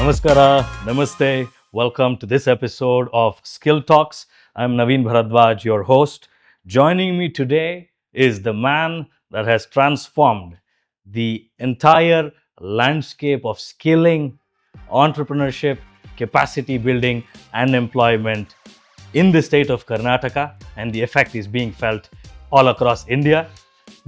Namaskara, Namaste. Welcome to this episode of Skill Talks. I'm Naveen Bharadwaj, your host. Joining me today is the man that has transformed the entire landscape of skilling, entrepreneurship, capacity building, and employment in the state of Karnataka, and the effect is being felt all across India.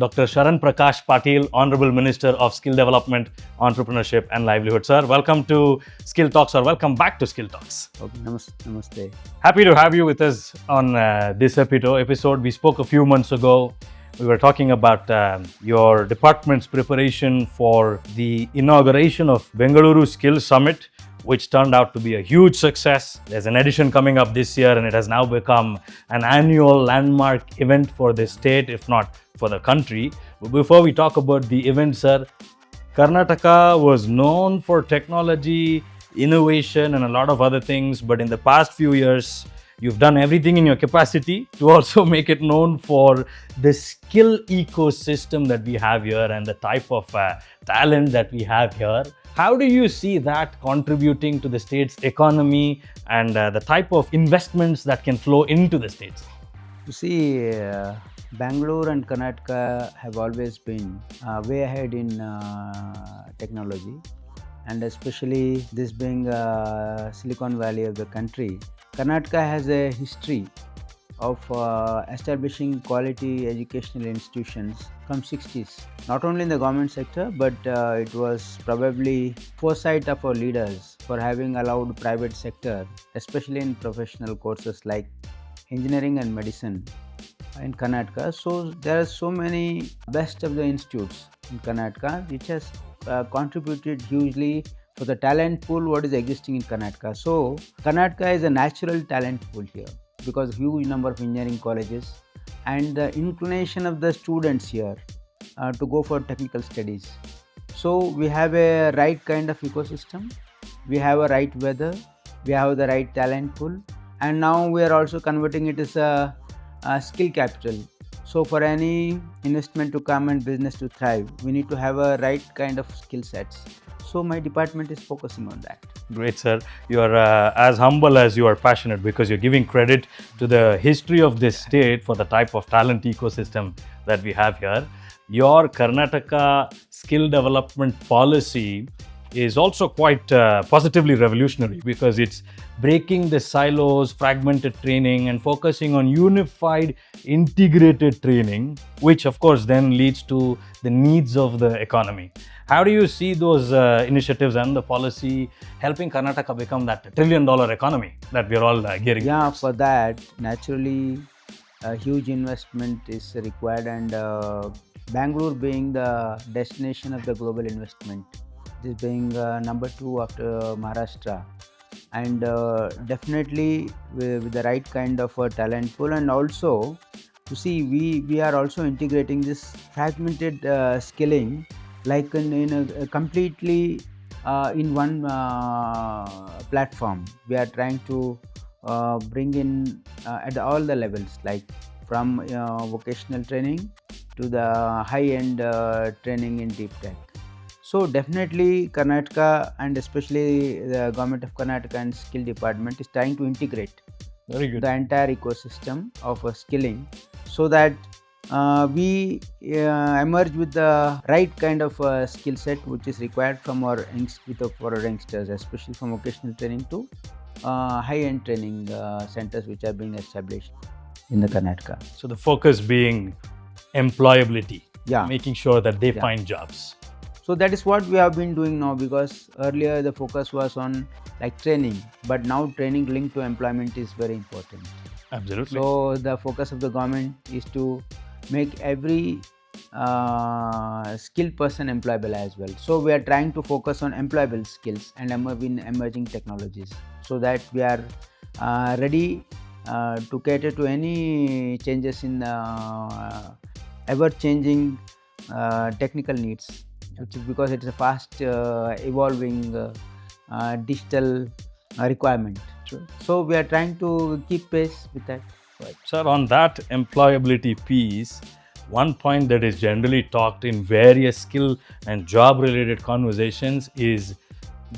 Dr. Sharanaprakash Patil, Hon'ble Minister of Skill Development, Entrepreneurship and Livelihood. Sir, welcome to Skill Talks, or welcome back to Skill Talks. Okay, namaste. Happy to have you with us on this episode. We spoke a few months ago. We were talking about your department's preparation for the inauguration of Bengaluru Skill Summit, which turned out to be a huge success. There's an edition coming up this year, and it has now become an annual landmark event for the state, if not for the country. But before we talk about the event, sir, Karnataka was known for technology, innovation, and a lot of other things. But in the past few years, you've done everything in your capacity to also make it known for the skill ecosystem that we have here and the type of talent that we have here. How do you see that contributing to the state's economy and the type of investments that can flow into the states? You see, Bangalore and Karnataka have always been way ahead in technology, and especially this being Silicon Valley of the country. Karnataka has a history of establishing quality educational institutions from 60s, not only in the government sector, but it was probably foresight of our leaders for having allowed private sector, especially in professional courses like engineering and medicine in Karnataka. So there are so many best of the institutes in Karnataka which has contributed hugely for the talent pool what is existing in Karnataka. So Karnataka is a natural talent pool here because huge number of engineering colleges and the inclination of the students here to go for technical studies. So we have a right kind of ecosystem, we have a right weather, we have the right talent pool, and now we are also converting it as a skill capital. So for any investment to come and business to thrive, we need to have a right kind of skill sets. So my department is focusing on that. Great, sir. You are as humble as you are passionate, because you're giving credit to the history of this state for the type of talent ecosystem that we have here. Your Karnataka skill development policy is also quite positively revolutionary, because it's breaking the silos, fragmented training, and focusing on unified, integrated training, which of course then leads to the needs of the economy. How do you see those initiatives and the policy helping Karnataka become that $1 trillion economy that we're all gearing towards? For that, naturally, a huge investment is required, and Bangalore being the destination of the global investment, this being number 2 after Maharashtra, and definitely with the right kind of talent pool. And also, you see, we are also integrating this fragmented skilling like in a completely in one platform. We are trying to bring in at all the levels, like from vocational training to the high-end training in deep tech. So definitely Karnataka, and especially the government of Karnataka and skill department, is trying to integrate Very good. the entire ecosystem of skilling, so that we emerge with the right kind of skill set which is required from our youngsters, especially from vocational training to high-end training centers which are being established in the Karnataka. So the focus being employability, Yeah. making sure that they Yeah. find jobs. So that is what we have been doing now, because earlier the focus was on like training, but now training linked to employment is very important. Absolutely. So the focus of the government is to make every skilled person employable as well. So we are trying to focus on employable skills and emerging technologies, so that we are ready to cater to any changes in ever-changing technical needs, which is because it is a fast evolving digital requirement. Sure. So we are trying to keep pace with that. Right. Sir, on that employability piece, one point that is generally talked in various skill and job related conversations is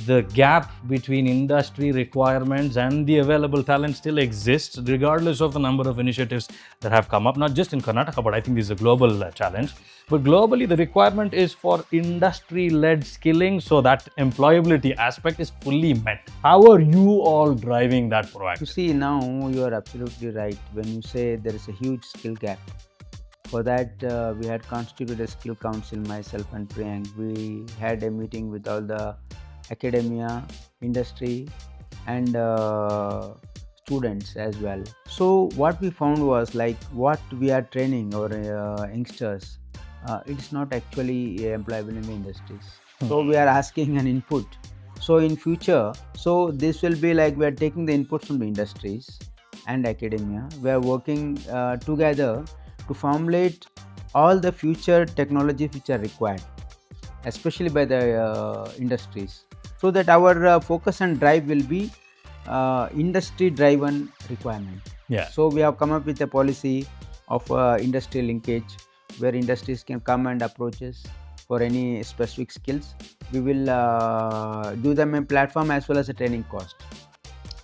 the gap between industry requirements and the available talent still exists, regardless of the number of initiatives that have come up, not just in Karnataka, but I think this is a global challenge. But globally, the requirement is for industry-led skilling so that employability aspect is fully met. How are you all driving that You proactively? see, now you are absolutely right when you say there is a huge skill gap. For that, we had constituted a skill council, myself and Priyank. We had a meeting with all the academia, industry, and students as well. So what we found was like what we are training our youngsters, it is not actually employable in the industries. So we are asking an input. So in future, so this will be like we are taking the inputs from the industries and academia. We are working together to formulate all the future technologies which are required, especially by the industries, so that our focus and drive will be industry driven requirement. Yeah. So we have come up with a policy of industry linkage where industries can come and approach us for any specific skills. We will do them a platform as well as a training cost.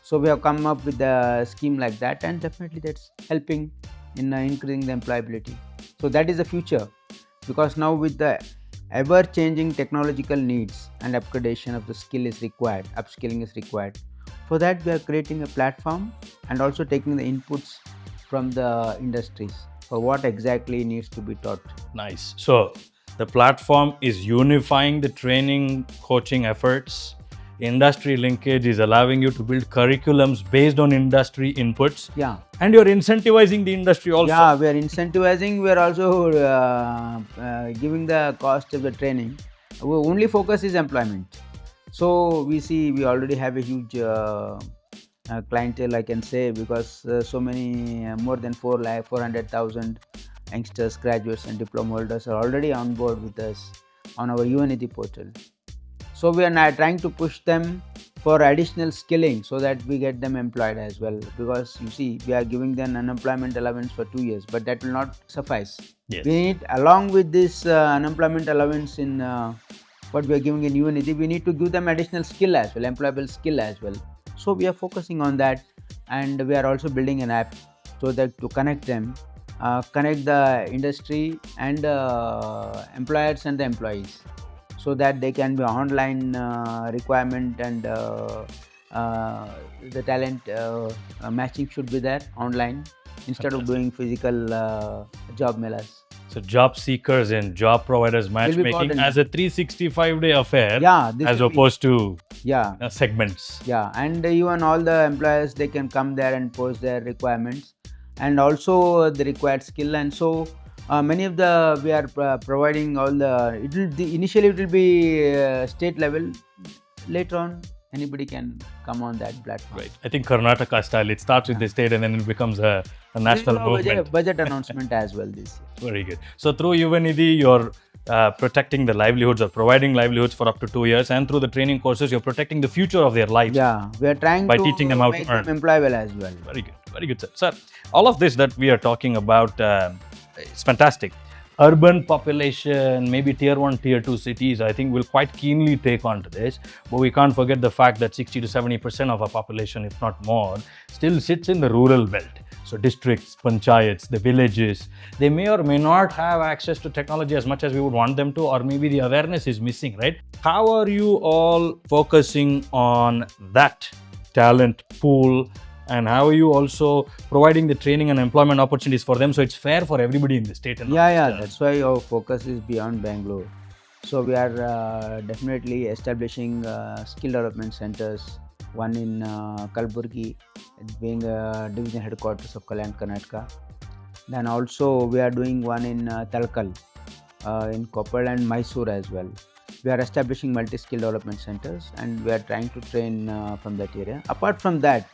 So we have come up with a scheme like that, and definitely that's helping in increasing the employability. So that is the future, because now with the ever changing technological needs and upgradation of the skill is required, upskilling is required. For that we are creating a platform and also taking the inputs from the industries for what exactly needs to be taught. Nice. So the platform is unifying the training coaching efforts. Industry linkage is allowing you to build curriculums based on industry inputs. Yeah. And you're incentivizing the industry also. Yeah, we are incentivizing. We are also giving the cost of the training. Our only focus is employment. So we see we already have a huge clientele, I can say, because so many more than 400,000 youngsters, graduates, and diploma holders are already on board with us on our UNITI portal. So we are now trying to push them for additional skilling so that we get them employed as well, because you see we are giving them unemployment allowance for 2 years, but that will not suffice. Yes. We need, along with this unemployment allowance in what we are giving in UNITI, we need to give them additional skill as well, employable skill as well. So we are focusing on that, and we are also building an app so that to connect them, connect the industry and employers and the employees, so that they can be online requirement, and the talent matching should be there online instead of doing physical job melas. So job seekers and job providers matchmaking as a 365-day affair, Yeah, as opposed to yeah, segments. yeah, and even all the employers, they can come there and post their requirements and also the required skill. And so many of the we are providing all the, it will initially it will be state level, later on anybody can come on that platform. Right. I think Karnataka style, it starts with the state and then it becomes a national movement. Budget announcement as well this year. Very good. So through UNITI, you're protecting the livelihoods or providing livelihoods for up to 2 years, and through the training courses, you're protecting the future of their lives. Yeah, we are trying by to teaching them how make to earn. them employable as well. Very good, sir. Sir, all of this that we are talking about, it's fantastic. Urban population, maybe tier 1, tier 2 cities, I think will quite keenly take on to this. But we can't forget the fact that 60 to 70% of our population, if not more, still sits in the rural belt. So districts, panchayats, the villages, they may or may not have access to technology as much as we would want them to, or maybe the awareness is missing, right? How are you all focusing on that talent pool? And how are you also providing the training and employment opportunities for them so it's fair for everybody in the state? And That's why our focus is beyond Bangalore. So we are definitely establishing skill development centers, one in Kalburgi, being division headquarters of Kalyan, Karnataka. Then also we are doing one in Talkal, in Koppal and Mysore as well. We are establishing multi-skill development centers, and we are trying to train from that area. Apart from that,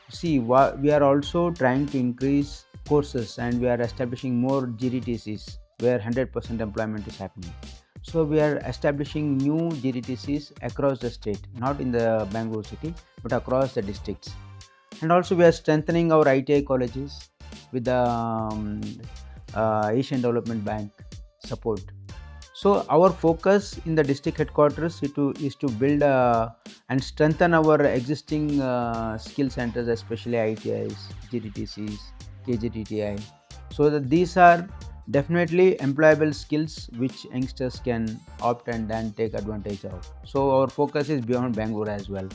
see, we are also trying to increase courses, and we are establishing more GDTCs where 100% employment is happening. So we are establishing new GDTCs across the state, not in the Bangalore city, but across the districts. And also we are strengthening our ITI colleges with the Asian Development Bank support. So our focus in the district headquarters is to build and strengthen our existing skill centers, especially ITIs, GTTCs, KGTTI. So that these are definitely employable skills which youngsters can opt and then take advantage of. So our focus is beyond Bangalore as well.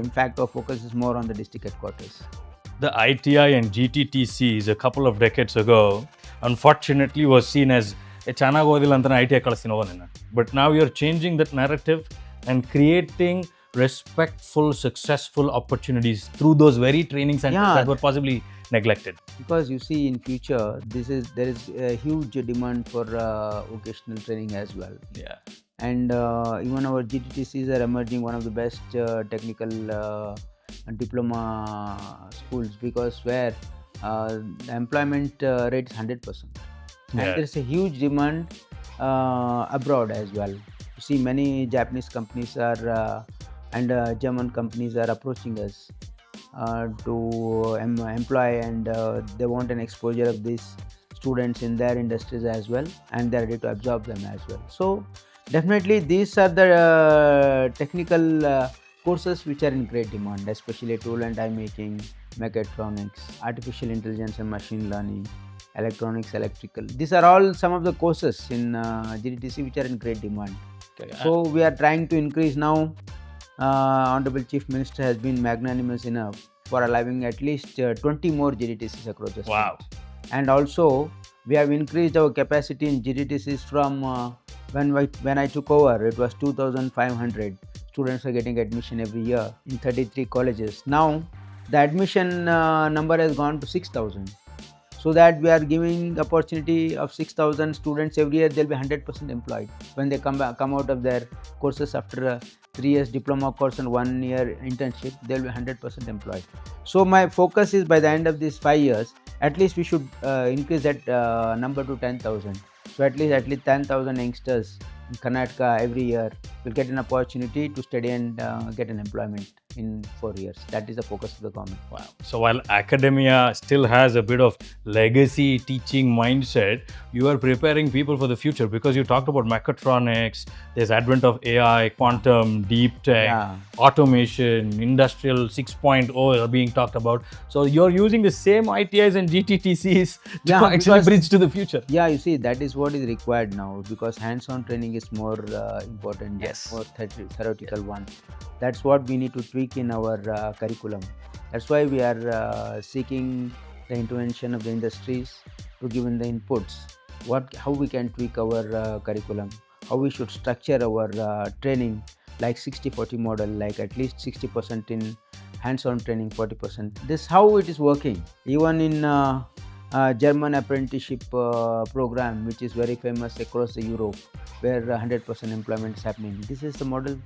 In fact, our focus is more on the district headquarters. The ITI and GTTCs a couple of decades ago, unfortunately, was seen as a ಚೆನ್ನಾಗೋದಿಲ್ಲ ಅಂತ ITI ಕಳಿಸ್ತೀನಿ ಹೋಗೋಣ. But now you're changing that narrative and creating respectful, successful opportunities through those very training centers that were possibly neglected. Because you see, in future, there is a huge demand for vocational training as well. Yeah. And even our GTTCs are emerging one of the best technical diploma schools, because where the employment rate is 100%. And there is a huge demand abroad as well. You see, many Japanese companies and German companies are approaching us to employ, and they want an exposure of these students in their industries as well, and they're ready to absorb them as well. So definitely these are the technical courses which are in great demand, especially tool and die making, mechatronics, artificial intelligence and machine learning, electronics, electrical. These are all some of the courses in GTTC which are in great demand. Okay. So we are trying to increase now. Hon'ble Chief Minister has been magnanimous enough for allowing at least 20 more GTTCs across the state. Wow. And also we have increased our capacity in GTTCs from when I took over, it was 2,500 students are getting admission every year in 33 colleges. Now the admission number has gone to 6,000. So that we are giving opportunity of 6,000 students every year. They'll be 100% employed when they come out of their courses after 3 years diploma course and 1 year internship. They'll be 100% employed. So my focus is by the end of these 5 years, at least we should increase that number to 10,000. So at least 10,000 youngsters in Karnataka every year will get an opportunity to study and get an employment in 4 years. That is the focus of the government. Wow. So while academia still has a bit of legacy teaching mindset, you are preparing people for the future, because you talked about mechatronics, there's advent of AI, quantum, deep tech, automation, industrial 6.0 are being talked about. So you're using the same ITIs and GTTCs to actually bridge to the future. Yeah, you see, that is what is required now, because hands-on training is more important, more theoretical one. That's what we need to tweak in our curriculum. That's why we are seeking the intervention of the industries to give in the inputs. How we can tweak our curriculum, how we should structure our training, like 60-40 model, like at least 60% in hands-on training, 40%. This how it is working. Even in German apprenticeship program, which is very famous across the Europe, where 100% employment is happening. This is the model.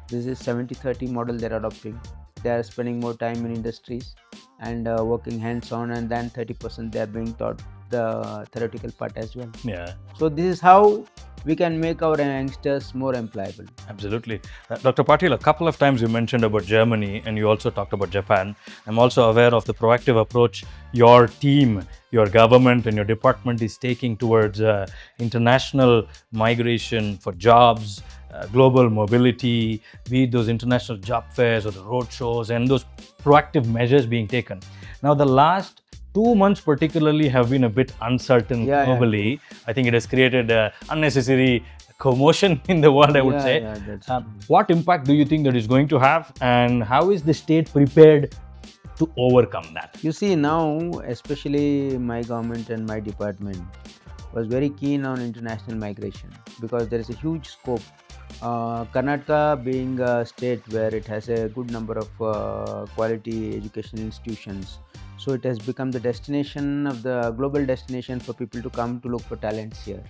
This is 70-30 model they're adopting. They are spending more time in industries and working hands-on, and then 30% they are being taught the theoretical part as well. Yeah. So this is how we can make our youngsters more employable. Absolutely. Dr. Patil, a couple of times you mentioned about Germany, and you also talked about Japan. I'm also aware of the proactive approach your team, your government and your department is taking towards international migration for jobs, global mobility, be it those international job fairs or the road shows, and those proactive measures being taken. Now, the last 2 months particularly have been a bit uncertain globally. I think it has created unnecessary commotion in the world, I would say. What impact do you think that is going to have, and how is the state prepared to overcome that? You see, now especially my government and my department was very keen on international migration, because there is a huge scope. Karnataka being a state where it has a good number of quality education institutions, so it has become the destination of the global destination for people to come to look for talents here.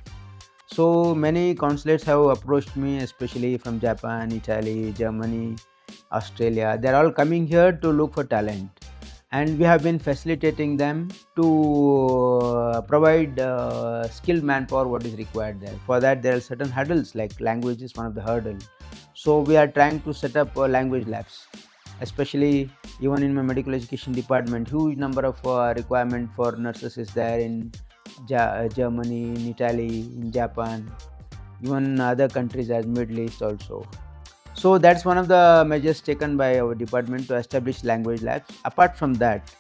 So many consulates have approached me, especially from Japan, Italy, Germany, Australia. They're all coming here to look for talent, and we have been facilitating them to provide skilled manpower what is required there. For that, there are certain hurdles, like language is one of the hurdles. So we are trying to set up language labs, especially even in my medical education department. Huge number of requirement for nurses is there in Germany, in Italy, in Japan. even other countries as Middle East also. So that's one of the measures taken by our department to establish language labs. Apart from that,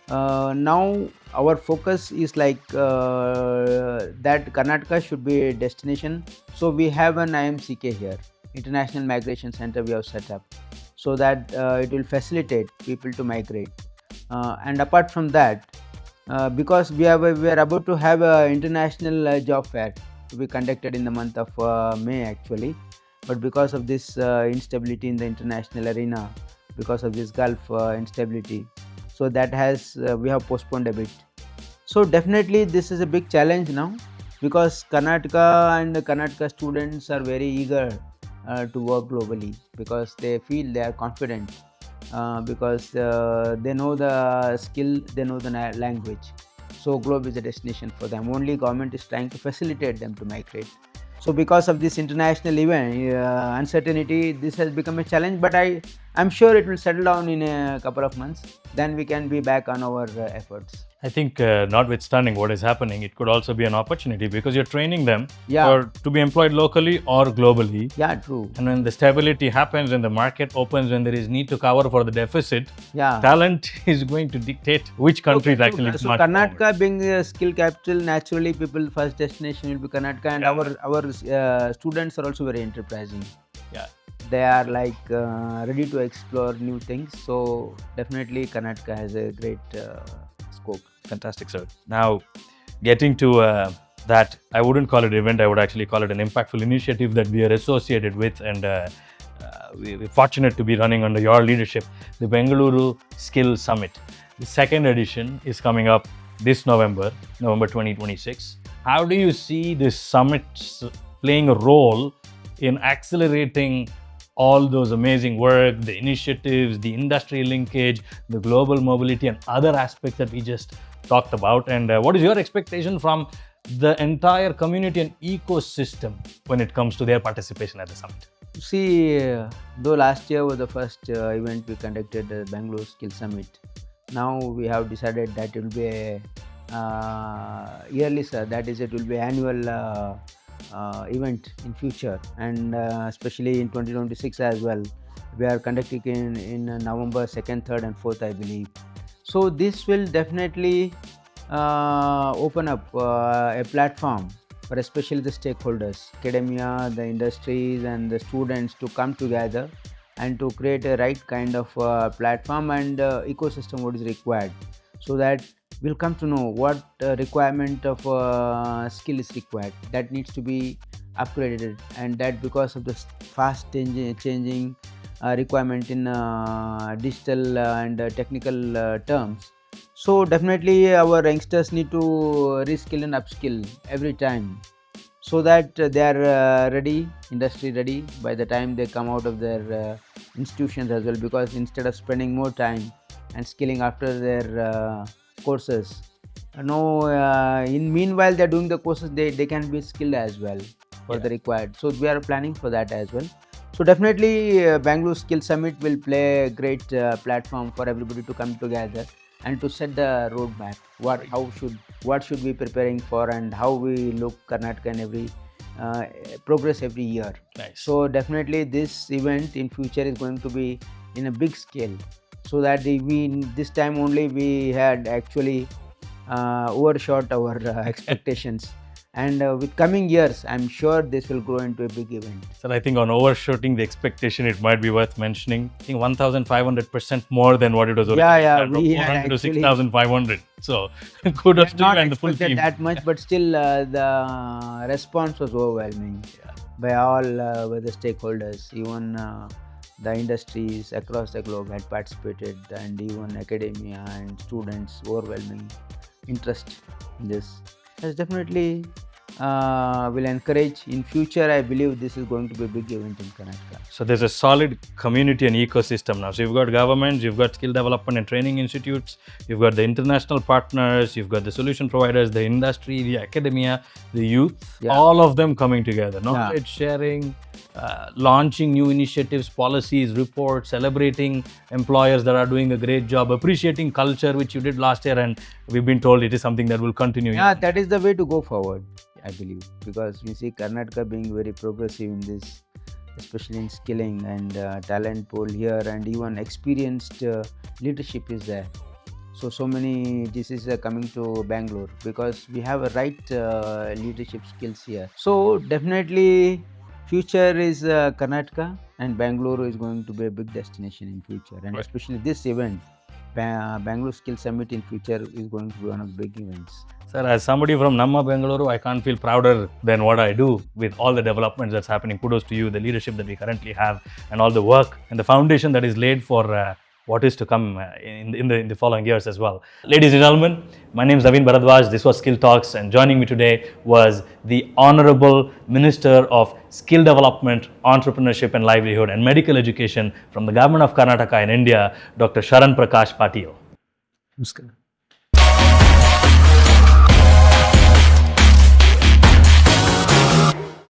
now our focus is like that Karnataka should be a destination. So we have an IMCK here, International Migration Center we have set up, so that it will facilitate people to migrate. And apart from that, because we are about to have an international job fair to be conducted in the month of May actually, but because of this instability in the international arena, because of this Gulf instability, so that has we have postponed a bit. So definitely this is a big challenge now, because Karnataka and the Karnataka students are very eager to work globally, because they feel they are confident, because they know the skill, they know the language. So globe is a destination for them. Only government is trying to facilitate them to migrate. So because of this international event uncertainty, this has become a challenge, but I'm sure it will settle down in a couple of months. Then we can be back on our efforts. I think notwithstanding what is happening, it could also be an opportunity because you're training them to be employed locally or globally. Yeah, true. And when the stability happens, when the market opens, when there is need to cover for the deficit, talent is going to dictate which country is actually so Karnataka forward. Being a skill capital, naturally people first destination will be Karnataka, and our students are also very enterprising. Yeah. They are like ready to explore new things. So definitely Karnataka has a great scope. Fantastic, sir. Now, getting to that, I wouldn't call it event, I would actually call it an impactful initiative that we are associated with, and we're fortunate to be running under your leadership, the Bengaluru Skill Summit. The second edition is coming up this November 2026. How do you see this summit playing a role in accelerating all those amazing work, the initiatives, the industry linkage, the global mobility, and other aspects that we just talked about? And what is your expectation from the entire community and ecosystem when it comes to their participation at the summit? See, though last year was the first event we conducted, the Bengaluru Skill Summit, now we have decided that it will be a yearly, that is, it will be annual event in future, and especially in 2026 as well. We are conducting in November 2nd, 3rd and 4th, I believe. So this will definitely open up a platform for especially the stakeholders, academia, the industries and the students to come together and to create a right kind of platform and ecosystem what is required, so that we'll come to know what requirement of skill is required, that needs to be upgraded, and that because of the fast changing requirement in digital and technical terms. So definitely our youngsters need to reskill and upskill every time, so that they are ready, industry ready by the time they come out of their institutions as well, because instead of spending more time and skilling after their courses, in meanwhile they're doing the courses, they can be skilled as well for the required. So we are planning for that as well. So definitely Bangalore Skill Summit will play a great platform for everybody to come together and to set the roadmap, what should we preparing for, and how we look Karnataka in every progress every year. Nice. So definitely this event in future is going to be in a big scale, so that this time only we had actually overshot our expectations. And with coming years, I'm sure this will grow into a big event. So I think on overshooting the expectation, it might be worth mentioning. I think 1,500% more than what it was originally. We had 400 to 6,500. So kudos to you and the full team. Not that much, but still the response was overwhelming by all by the stakeholders. Even the industries across the globe had participated, and even academia and students, overwhelming interest in this. That's definitely will encourage in future. I believe this is going to be a big event in Karnataka. So there's a solid community and ecosystem now. So you've got governments, you've got skill development and training institutes, you've got the international partners, you've got the solution providers, the industry, the academia, the youth, all of them coming together. Knowledge sharing, launching new initiatives, policies, reports, celebrating employers that are doing a great job, appreciating culture, which you did last year, and we've been told it is something that will continue. Yeah, that is the way to go forward. I believe, because we see Karnataka being very progressive in this, especially in skilling and talent pool here, and even experienced leadership is there. So many GCs are coming to Bangalore because we have a right leadership skills here. So definitely, future is Karnataka, and Bangalore is going to be a big destination in future, and Right. especially this event, Bangalore Skill Summit in future is going to be one of the big events. Sir, as somebody from Namma Bengaluru, I can't feel prouder than what I do with all the developments that's happening. Kudos to you, the leadership that we currently have, and all the work and the foundation that is laid for what is to come in the following years as well. Ladies and gentlemen, my name is Naveen Bharadwaj. This was Skill Talks, and joining me today was the Honorable Minister of Skill Development, Entrepreneurship and Livelihood and Medical Education from the Government of Karnataka in India, Dr. Sharanaprakash Patil. Namaskar.